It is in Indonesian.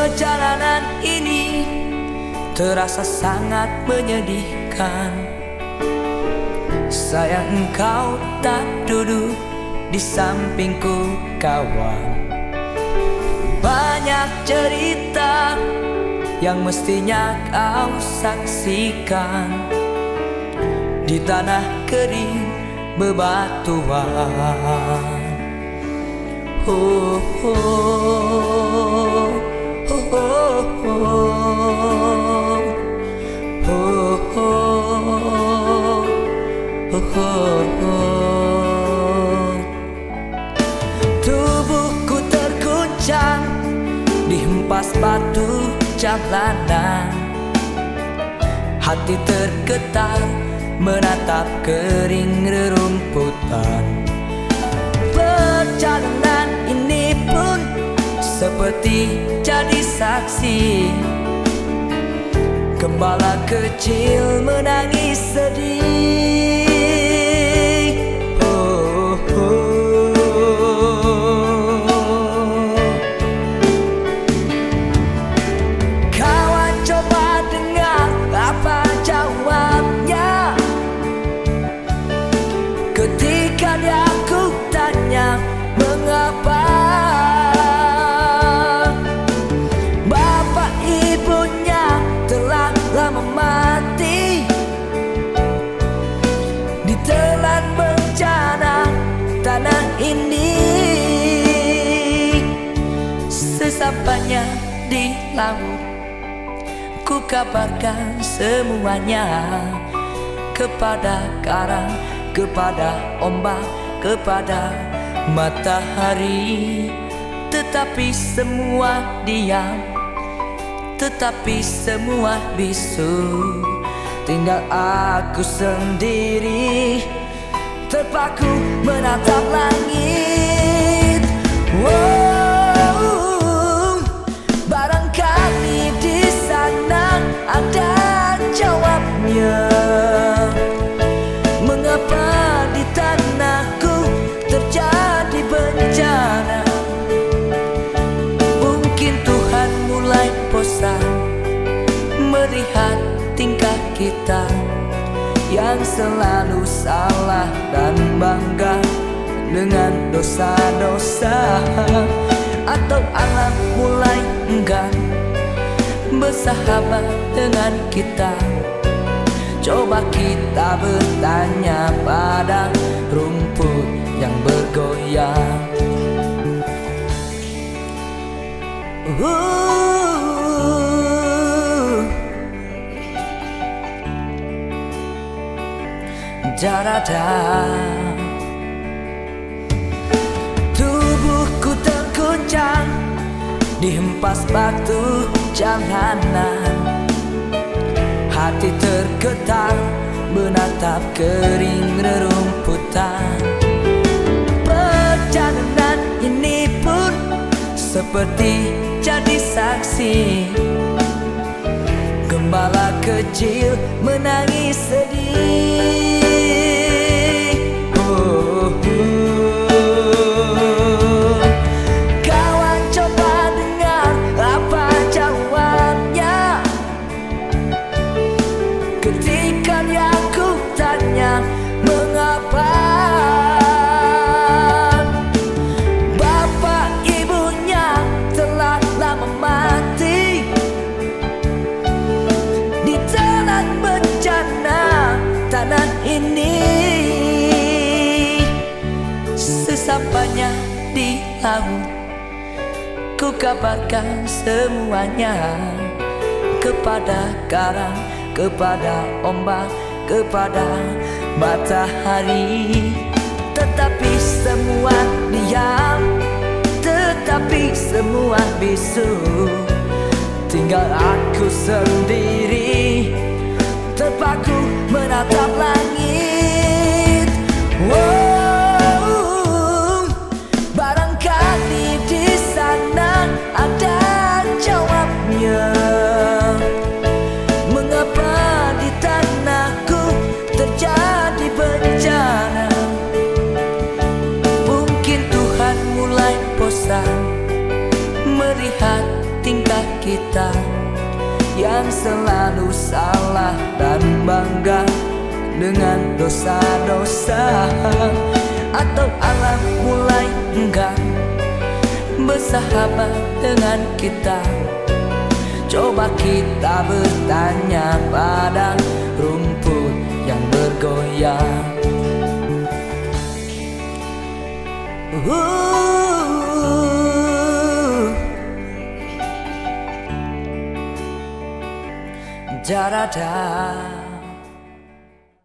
Perjalanan ini terasa sangat menyedihkan. Sayang engkau tak duduk di sampingku kawan. Banyak cerita yang mestinya kau saksikan di tanah kering bebatuan. Oh, oh, oh, oh, oh, oh, oh, oh. Tubuhku terguncang dihempas batu jalanan. Hati tergetar menatap kering rerumputan. Perjalanan ini pun seperti jadi saksi. Gembala kecil menangis sedih. Oh, oh. Kawan coba dengar apa jawabnya ketika dia ku tanya mengapa bapak ibunya telah lama mati ditelan bencana tanah ini. Sesampainya di laut ku kabarkan semuanya kepada karang, kepada ombak, kepada matahari. Tetapi semua diam, tetapi semua bisu. Tinggal aku sendiri terpaku menatap langit. Wow, barangkali di sana ada jawabnya. Mengapa di tanahku terjadi bencana? Mungkin Tuhan mulai bosan melihat tingkah kita yang selalu salah dan bangga dengan dosa-dosa. Atau alam mulai enggan bersahabat dengan kita. Coba kita bertanya pada rumput yang bergoyang. Darada, tubuhku terguncang dihempas batu jalanan. Hati tergetar menatap kering rerumputan. Perjalanan ini pun seperti jadi saksi. Gembala kecil menangis sedih. Oh, oh. Kawan coba dengar apa jawabnya ketika dia ku tanya mengapa bapak ibunya telah lama mati ditelan bencana tanah ini. Sesampainya di laut ku kabarkan semuanya kepada karang, kepada ombak, kepada matahari. Tetapi semua diam, tetapi semua bisu. Tinggal aku sendiri terpaku menatap langit. Wow, barangkali di sana ada jawabnya. Mengapa di tanahku terjadi bencana? Mungkin Tuhan mulai bosan melihat tingkah kita kita yang selalu salah dan bangga dengan dosa-dosa? Atau alam mulai enggan bersahabat dengan kita? Coba kita bertanya pada rumput yang bergoyang. Jarada.